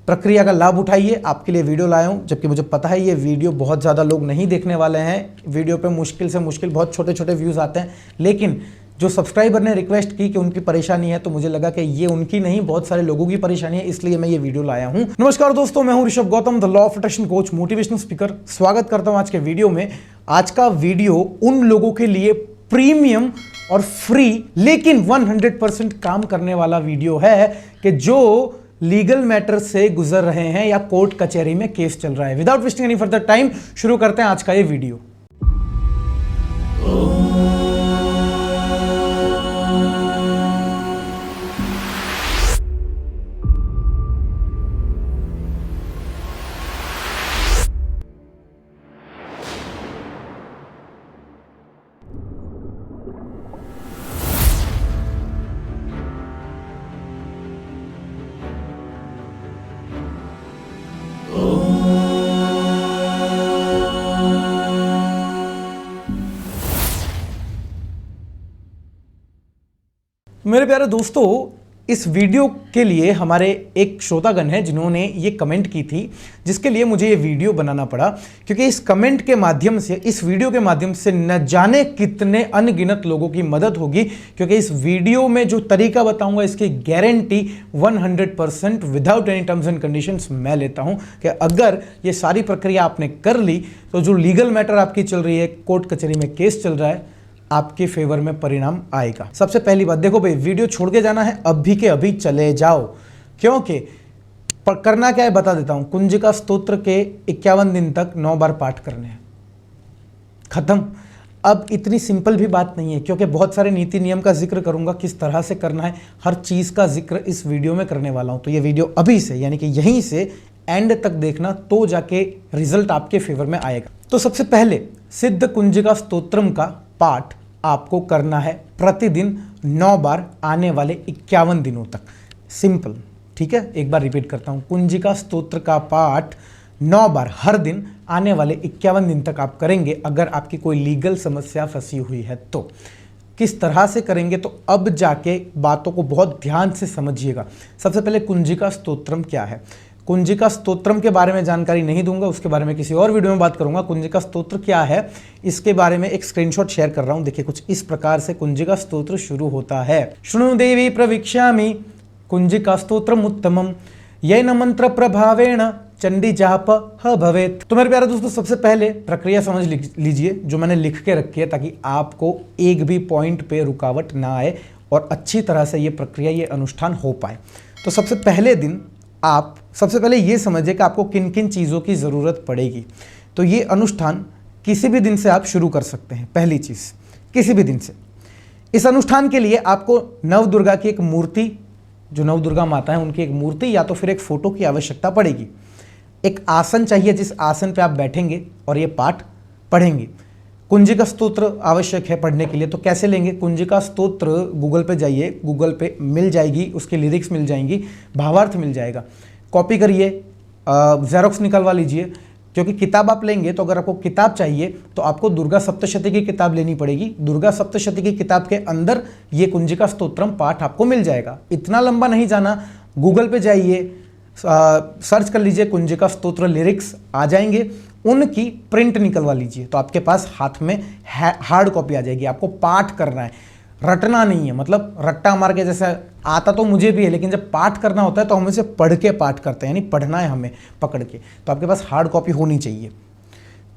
प्रक्रिया का लाभ उठाइए। आपके लिए वीडियो लाया हूं, जबकि मुझे पता है ये वीडियो बहुत ज़्यादा लोग नहीं देखने वाले हैं। वीडियो पे मुश्किल से मुश्किल बहुत छोटे छोटे व्यूज़ आते हैं, लेकिन जो सब्सक्राइबर ने रिक्वेस्ट की कि उनकी परेशानी है, तो मुझे लगा कि ये उनकी नहीं, बहुत सारे लोगों की परेशानी है, इसलिए मैं ये वीडियो लाया हूं। नमस्कार दोस्तों, मैं हूं Rishabh Gautam, the law of attraction coach, motivational speaker. स्वागत करता हूं आज के वीडियो में। आज का वीडियो उन लोगों के लिए प्रीमियम और फ्री लेकिन 100% काम करने वाला वीडियो है कि जो लीगल मैटर से गुजर रहे हैं या कोर्ट कचहरी में केस चल रहा है। Without wasting any further time शुरू करते हैं आज का ये वीडियो। मेरे प्यारे दोस्तों, इस वीडियो के लिए हमारे एक श्रोतागण है जिन्होंने ये कमेंट की थी, जिसके लिए मुझे ये वीडियो बनाना पड़ा, क्योंकि इस कमेंट के माध्यम से, इस वीडियो के माध्यम से न जाने कितने अनगिनत लोगों की मदद होगी। क्योंकि इस वीडियो में जो तरीका बताऊंगा इसकी guarantee 100% without any terms and conditions मैं लेता हूं कि अगर ये सारी प्रक्रिया आपने कर ली तो जो लीगल मैटर आपकी चल रही है, कोर्ट कचहरी में केस चल रहा है, आपके फेवर में परिणाम आएगा। सबसे पहली बात, देखो भाई, वीडियो छोड़ के जाना है, अभी के अभी चले जाओ, क्योंकि करना क्या है बता देता हूं। कुंजिका स्तोत्र के 51 दिन तक 9 बार पाठ करने हैं, खत्म। अब इतनी सिंपल भी बात नहीं है, क्योंकि बहुत सारे नीति नियम का जिक्र करूंगा, किस तरह से करना है, हर चीज का जिक्र इस वीडियो में करने वाला हूं। तो ये वीडियो अभी से, यानी कि यहीं से एंड तक देखना, तो जाके रिजल्ट आपके फेवर में आएगा। तो सबसे पहले सिद्ध कुंजिका स्तोत्रम का पाठ आपको करना है प्रतिदिन 9 बार आने वाले 51 दिनों तक। सिंपल, ठीक है। एक बार रिपीट करता हूं, कुंजिका स्तोत्र का पाठ 9 बार हर दिन आने वाले 51 दिन तक आप करेंगे। अगर आपकी कोई लीगल समस्या फंसी हुई है तो किस तरह से करेंगे, तो अब जाके बातों को बहुत ध्यान से समझिएगा। सबसे पहले कुंजिका स्तोत्रम क्या है। कुंजिका स्तोत्रम के बारे में जानकारी नहीं दूंगा, उसके बारे में किसी और वीडियो में बात करूंगा। कुंजिका स्तोत्र क्या है इसके बारे में एक स्क्रीनशॉट शेयर कर रहा हूं। देखिए, कुछ इस प्रकार से कुंजिका स्तोत्र शुरू होता है। शृणु देवी प्रवीक्ष्यामि कुंजिका स्तोत्रम उत्तमम येन मंत्र प्रभावेण चंडी जाप ह भवेत। तो मेरे प्यारे दोस्तों, सबसे पहले प्रक्रिया समझ लीजिए जो मैंने लिख के रखी है, ताकि आपको एक भी पॉइंट पे रुकावट ना आए और अच्छी तरह से ये प्रक्रिया, ये अनुष्ठान हो पाए। तो सबसे पहले दिन आप सबसे पहले ये समझिए कि आपको किन किन चीज़ों की ज़रूरत पड़ेगी। तो ये अनुष्ठान किसी भी दिन से आप शुरू कर सकते हैं। पहली चीज़, किसी भी दिन से। इस अनुष्ठान के लिए आपको नवदुर्गा की एक मूर्ति, जो नवदुर्गा माता है उनकी एक मूर्ति या तो फिर एक फोटो की आवश्यकता पड़ेगी। एक आसन चाहिए जिस आसन पे आप बैठेंगे और ये पाठ पढ़ेंगे। कुंजिका स्तोत्र आवश्यक है पढ़ने के लिए, तो कैसे लेंगे? कुंजिका स्तोत्र गूगल पे जाइए, गूगल पे मिल जाएगी, उसके लिरिक्स मिल जाएंगी, भावार्थ मिल जाएगा। कॉपी करिए, जेरोक्स निकलवा लीजिए, क्योंकि किताब आप लेंगे तो अगर आपको किताब चाहिए तो आपको दुर्गा सप्तशती की किताब लेनी पड़ेगी। दुर्गा सप्तशती की किताब के अंदर ये कुंजिका स्तोत्रम पाठ आपको मिल जाएगा। इतना लंबा नहीं जाना, गूगल पे जाइए, सर्च कर लीजिए कुंजिका स्तोत्र लिरिक्स, आ जाएंगे। उनकी प्रिंट निकलवा लीजिए, तो आपके पास हाथ में हार्ड कॉपी आ जाएगी। आपको पाठ करना है, रटना नहीं है। मतलब रट्टा मार के, जैसे आता तो मुझे भी है, लेकिन जब पाठ करना होता है तो हम इसे पढ़ के पाठ करते हैं, यानी पढ़ना है हमें पकड़ के। तो आपके पास हार्ड कॉपी होनी चाहिए।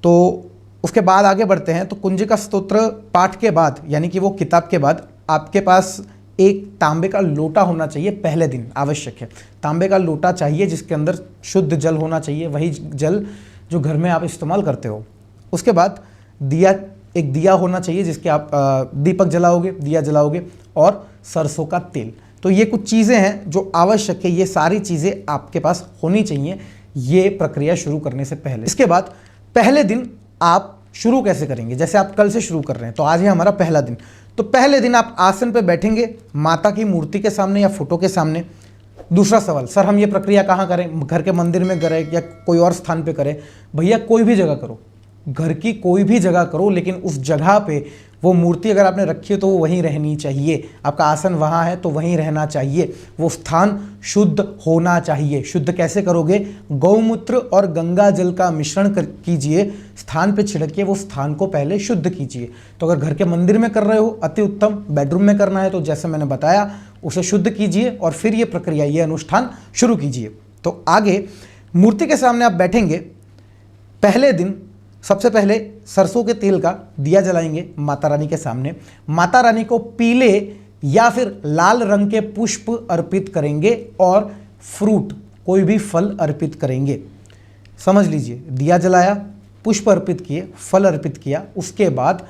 तो उसके बाद आगे बढ़ते हैं। तो कुंजिका स्तोत्र पाठ के बाद, यानी कि वो किताब के बाद, आपके पास एक तांबे का लोटा होना चाहिए। पहले दिन आवश्यक है, तांबे का लोटा चाहिए जिसके अंदर शुद्ध जल होना चाहिए, वही जल जो घर में आप इस्तेमाल करते हो। उसके बाद दिया, एक दिया होना चाहिए जिसके आप दीपक जलाओगे, दिया जलाओगे, और सरसों का तेल। तो ये कुछ चीज़ें हैं जो आवश्यक है, ये सारी चीज़ें आपके पास होनी चाहिए ये प्रक्रिया शुरू करने से पहले। इसके बाद पहले दिन आप शुरू कैसे करेंगे? जैसे आप कल से शुरू कर रहे हैं, तो आज है हमारा पहला दिन। तो पहले दिन आप आसन पे बैठेंगे, माता की मूर्ति के सामने या फोटो के सामने। दूसरा सवाल, सर हम ये प्रक्रिया कहाँ करें? घर के मंदिर में करें या कोई और स्थान पे करें? भैया कोई भी जगह करो, घर की कोई भी जगह करो, लेकिन उस जगह पे वो मूर्ति अगर आपने रखी है तो वो वहीं रहनी चाहिए, आपका आसन वहाँ है तो वहीं रहना चाहिए, वो स्थान शुद्ध होना चाहिए। शुद्ध कैसे करोगे? गौमूत्र और गंगा जल का मिश्रण कीजिए, स्थान पे छिड़किए, वो स्थान को पहले शुद्ध कीजिए। तो अगर घर के मंदिर में कर रहे हो अति उत्तम, बेडरूम में करना है तो जैसे मैंने बताया उसे शुद्ध कीजिए और फिर ये प्रक्रिया, ये अनुष्ठान शुरू कीजिए। तो आगे मूर्ति के सामने आप बैठेंगे, पहले दिन सबसे पहले सरसों के तेल का दिया जलाएंगे माता रानी के सामने। माता रानी को पीले या फिर लाल रंग के पुष्प अर्पित करेंगे और फ्रूट, कोई भी फल अर्पित करेंगे। समझ लीजिए, दिया जलाया, पुष्प अर्पित किए, फल अर्पित किया, उसके बाद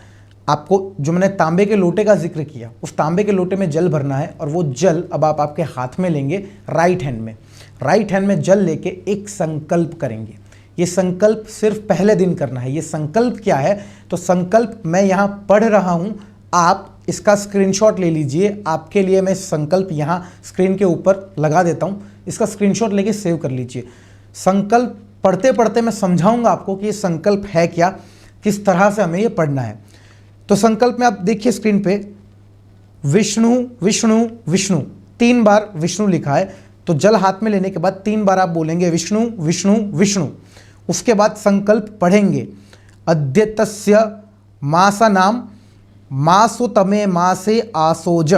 आपको जो मैंने तांबे के लोटे का जिक्र किया, उस तांबे के लोटे में जल भरना है और वो जल अब आप आपके हाथ में लेंगे, राइट हैंड में जल लेके एक संकल्प करेंगे। ये संकल्प सिर्फ पहले दिन करना है। ये संकल्प क्या है? तो संकल्प मैं यहाँ पढ़ रहा हूँ, आप इसका स्क्रीनशॉट ले लीजिए। आपके लिए मैं संकल्प यहाँ स्क्रीन के ऊपर लगा देता हूँ, इसका स्क्रीनशॉट लेके सेव कर लीजिए। संकल्प पढ़ते पढ़ते मैं समझाऊंगा आपको कि ये संकल्प है क्या, किस तरह से हमें ये पढ़ना है। तो संकल्प में आप देखिए स्क्रीन पे, विष्णु विष्णु विष्णु, 3 बार विष्णु लिखा है। तो जल हाथ में लेने के बाद 3 बार आप बोलेंगे विष्णु विष्णु विष्णु। उसके बाद संकल्प पढ़ेंगे, अद्यतस्य मासनाम मासुतमे मासे आसोज।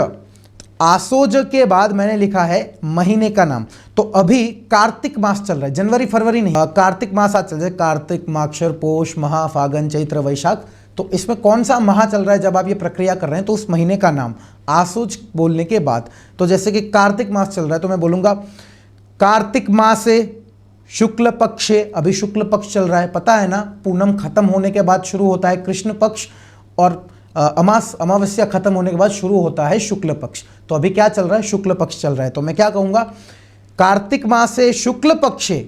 आसोज के बाद मैंने लिखा है महीने का नाम। तो अभी कार्तिक मास चल रहा है, जनवरी फरवरी नहीं, कार्तिक मास आज चल रहा है। कार्तिक, माक्षर, पोष, महा, फागुन, चैत्र, वैशाख। तो इसमें कौन सा माह चल रहा है जब आप ये प्रक्रिया कर रहे हैं, तो उस महीने का नाम आसोज बोलने के बाद। तो जैसे कि कार्तिक मास चल रहा है तो मैं बोलूँगा कार्तिक मासे शुक्ल पक्षे। अभी शुक्ल पक्ष चल रहा है, पता है ना, पूनम खत्म होने के बाद शुरू होता है कृष्ण पक्ष और अमावस्या खत्म होने के बाद शुरू होता है शुक्ल पक्ष। तो अभी क्या चल रहा है? शुक्ल पक्ष चल रहा है। तो मैं क्या कहूँगा, कार्तिक मासे शुक्ल पक्षे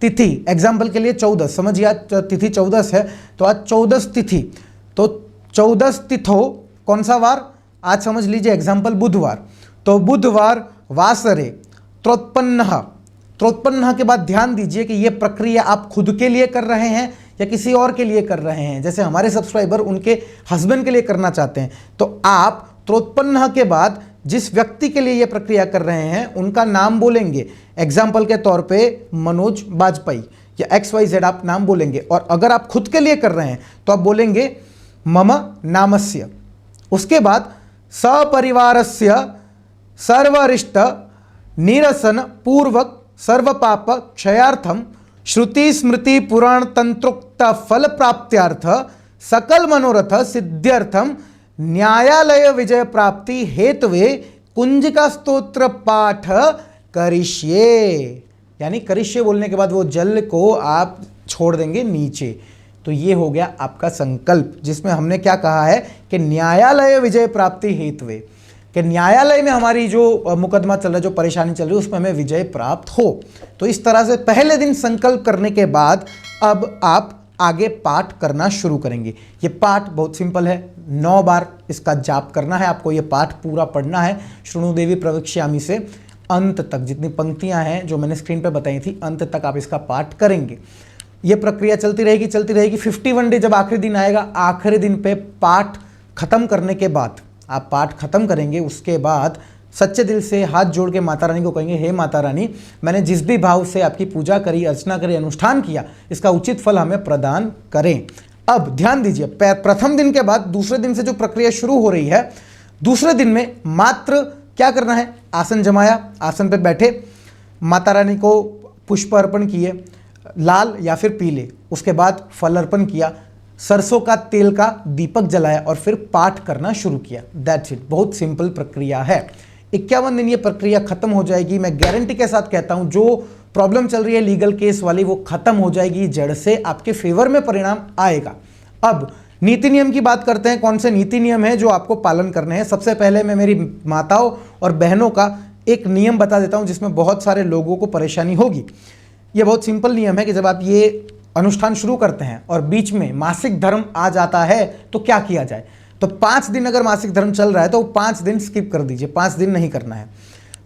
तिथि, एग्जाम्पल के लिए 14, समझिए आज तिथि 14 है तो आज 14 तिथि। तो 14 तिथो कौन सा वार? आज समझ लीजिए एग्जाम्पल बुधवार। तो बुधवार वासरे त्रोत्पन्न के बाद ध्यान दीजिए कि ये प्रक्रिया आप खुद के लिए कर रहे हैं या किसी और के लिए कर रहे हैं। जैसे हमारे सब्सक्राइबर उनके हस्बैंड के लिए करना चाहते हैं, तो आप त्रोत्पन्न के बाद जिस व्यक्ति के लिए ये प्रक्रिया कर रहे हैं उनका नाम बोलेंगे। एग्जाम्पल के तौर पे मनोज बाजपेयी या XYZ आप नाम बोलेंगे। और अगर आप खुद के लिए कर रहे हैं तो आप बोलेंगे मम नामस्य। उसके बाद सपरिवारस्य सर्वरिष्ट निरसन पूर्वक सर्व पाप क्षयार्थम श्रुति स्मृति पुराण तंत्रोक्त फल प्राप्त्यार्थ सकल मनोरथ सिद्ध्यर्थम न्यायालय विजय प्राप्ति हेतुवे कुंजिका स्तोत्र पाठ करिष्ये। यानी करिष्ये बोलने के बाद वो जल को आप छोड़ देंगे नीचे। तो ये हो गया आपका संकल्प, जिसमें हमने क्या कहा है कि न्यायालय विजय प्राप्ति हेतुवे, कि न्यायालय में हमारी जो मुकदमा चल रहा है, जो परेशानी चल रही है, उसमें हमें विजय प्राप्त हो। तो इस तरह से पहले दिन संकल्प करने के बाद अब आप आगे पाठ करना शुरू करेंगे। ये पाठ बहुत सिंपल है, 9 बार इसका जाप करना है आपको। ये पाठ पूरा पढ़ना है, शृणु देवी प्रवक्ष्यामि से अंत तक, जितनी पंक्तियां हैं जो मैंने स्क्रीन पर बताई थी, अंत तक आप इसका पाठ करेंगे। ये प्रक्रिया चलती रहेगी 51 डे। जब आखिरी दिन आएगा, आखिरी दिन पे पाठ खत्म करने के बाद आप पाठ खत्म करेंगे, उसके बाद सच्चे दिल से हाथ जोड़ के माता रानी को कहेंगे, हे माता रानी, मैंने जिस भी भाव से आपकी पूजा करी, अर्चना करी, अनुष्ठान किया, इसका उचित फल हमें प्रदान करें। अब ध्यान दीजिए, प्रथम दिन के बाद दूसरे दिन से जो प्रक्रिया शुरू हो रही है, दूसरे दिन में मात्र क्या करना है, आसन जमाया, आसन पे बैठे, माता रानी को पुष्प अर्पण किए, लाल या फिर पीले, उसके बाद फल अर्पण किया, सरसों का तेल का दीपक जलाया और फिर पाठ करना शुरू किया। That's it. बहुत सिंपल प्रक्रिया है। 51 दिन ये प्रक्रिया खत्म हो जाएगी। मैं गारंटी के साथ कहता हूं, जो प्रॉब्लम चल रही है लीगल केस वाली, वो खत्म हो जाएगी, जड़ से आपके फेवर में परिणाम आएगा। अब नीति नियम की बात करते हैं। कौन से नीति नियम है जो आपको पालन करने हैं? सबसे पहले मैं मेरी माताओं और बहनों का एक नियम बता देता हूं, जिसमें बहुत सारे लोगों को परेशानी होगी। ये बहुत सिंपल नियम है कि जब आप ये अनुष्ठान शुरू करते हैं और बीच में मासिक धर्म आ जाता है तो क्या किया जाए। तो 5 दिन अगर मासिक धर्म चल रहा है तो 5 दिन स्किप कर दीजिए, 5 दिन नहीं करना है।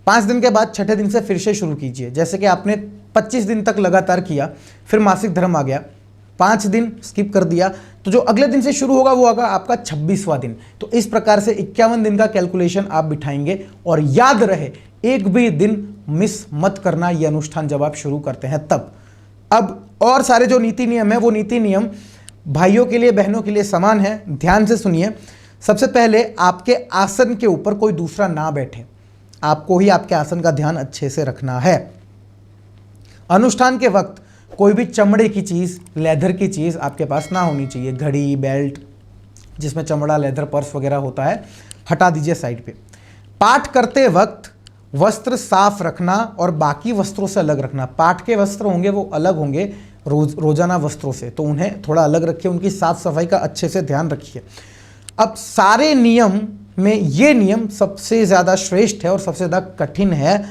5 दिन के बाद छठे दिन से फिर से शुरू कीजिए। जैसे कि आपने 25 दिन तक लगातार किया, फिर मासिक धर्म आ गया, 5 दिन स्किप कर दिया तो जो अगले दिन से शुरू होगा वो होगा आपका 26वां दिन। तो इस प्रकार से 51 दिन का कैलकुलेशन आप बिठाएंगे और याद रहे एक भी दिन मिस मत करना ये अनुष्ठान जब आप शुरू करते हैं तब। अब और सारे जो नीति नियम है वो नीति नियम भाइयों के लिए बहनों के लिए समान है, ध्यान से सुनिए। सबसे पहले आपके आसन के ऊपर कोई दूसरा ना बैठे, आपको ही आपके आसन का ध्यान अच्छे से रखना है। अनुष्ठान के वक्त कोई भी चमड़े की चीज़, लेदर की चीज़ आपके पास ना होनी चाहिए। घड़ी, बेल्ट जिसमें चमड़ा, लेदर, पर्स वगैरह होता है हटा दीजिए साइड पे। पाठ करते वक्त वस्त्र साफ रखना और बाकी वस्त्रों से अलग रखना। पाठ के वस्त्र होंगे वो अलग होंगे रोजाना वस्त्रों से, तो उन्हें थोड़ा अलग रखिए, उनकी साफ सफाई का अच्छे से ध्यान रखिए। अब सारे नियम में ये नियम सबसे ज़्यादा श्रेष्ठ है और सबसे ज़्यादा कठिन है।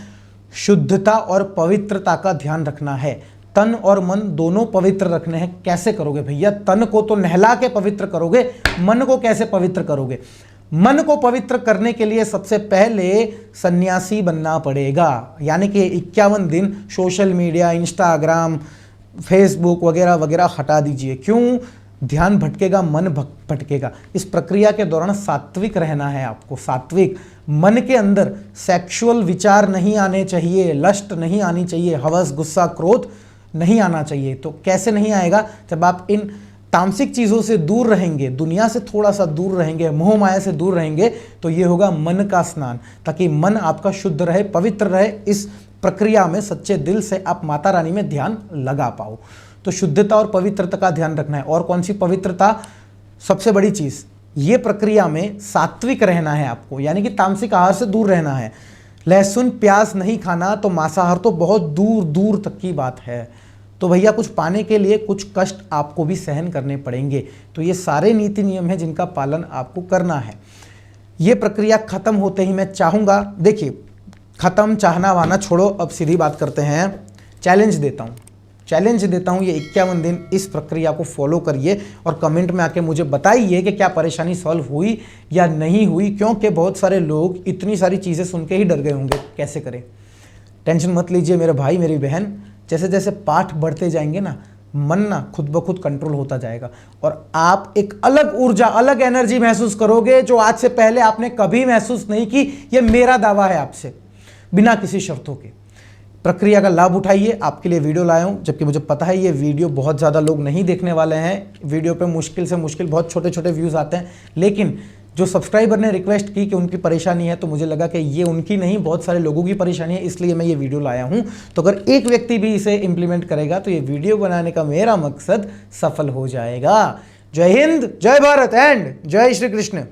शुद्धता और पवित्रता का ध्यान रखना है। तन और मन दोनों पवित्र रखने हैं। कैसे करोगे भैया? तन को तो नहला के पवित्र करोगे, मन को कैसे पवित्र करोगे? मन को पवित्र करने के लिए सबसे पहले सन्यासी बनना पड़ेगा, यानी कि 51 दिन सोशल मीडिया, इंस्टाग्राम, फेसबुक वगैरह वगैरह हटा दीजिए। क्यों? ध्यान भटकेगा, मन भटकेगा। इस प्रक्रिया के दौरान सात्विक रहना है आपको, सात्विक। मन के अंदर सेक्सुअल विचार नहीं आने चाहिए, लस्ट नहीं आनी चाहिए, हवस, गुस्सा, क्रोध नहीं आना चाहिए। तो कैसे नहीं आएगा? जब आप इन तामसिक चीज़ों से दूर रहेंगे, दुनिया से थोड़ा सा दूर रहेंगे, मोह माया से दूर रहेंगे, तो ये होगा मन का स्नान, ताकि मन आपका शुद्ध रहे, पवित्र रहे। इस प्रक्रिया में सच्चे दिल से आप माता रानी में ध्यान लगा पाओ। तो शुद्धता और पवित्रता का ध्यान रखना है। और कौन सी पवित्रता? सबसे बड़ी चीज़, ये प्रक्रिया में सात्विक रहना है आपको, यानी कि तामसिक आहार से दूर रहना है। लहसुन प्याज नहीं खाना, तो मांसाहार तो बहुत दूर दूर तक की बात है। तो भैया कुछ पाने के लिए कुछ कष्ट आपको भी सहन करने पड़ेंगे। तो ये सारे नीति नियम हैं जिनका पालन आपको करना है। ये प्रक्रिया खत्म होते ही मैं चाहूँगा, देखिए खत्म चाहना वाना छोड़ो, अब सीधी बात करते हैं। चैलेंज देता हूँ ये 51 दिन इस प्रक्रिया को फॉलो करिए और कमेंट में आके मुझे बताइए कि क्या परेशानी सॉल्व हुई या नहीं हुई, क्योंकि बहुत सारे लोग इतनी सारी चीज़ें सुन के ही डर गए होंगे कैसे करें। टेंशन मत लीजिए मेरे भाई मेरी बहन, जैसे जैसे पाठ बढ़ते जाएंगे ना, मन ना खुद ब खुद कंट्रोल होता जाएगा और आप एक अलग ऊर्जा, अलग एनर्जी महसूस करोगे जो आज से पहले आपने कभी महसूस नहीं की। ये मेरा दावा है आपसे, बिना किसी शर्तों के। प्रक्रिया का लाभ उठाइए। आपके लिए वीडियो लाया हूं, जबकि मुझे पता है ये वीडियो बहुत ज़्यादा लोग नहीं देखने वाले हैं। वीडियो पे मुश्किल से मुश्किल बहुत छोटे छोटे व्यूज़ आते हैं, लेकिन जो सब्सक्राइबर ने रिक्वेस्ट की कि उनकी परेशानी है, तो मुझे लगा कि ये उनकी नहीं, बहुत सारे लोगों की परेशानी है, इसलिए मैं ये वीडियो लाया हूं। तो अगर एक व्यक्ति भी इसे इंप्लीमेंट करेगा तो ये वीडियो बनाने का मेरा मकसद सफल हो जाएगा। जय हिंद, जय भारत एंड जय श्री कृष्ण।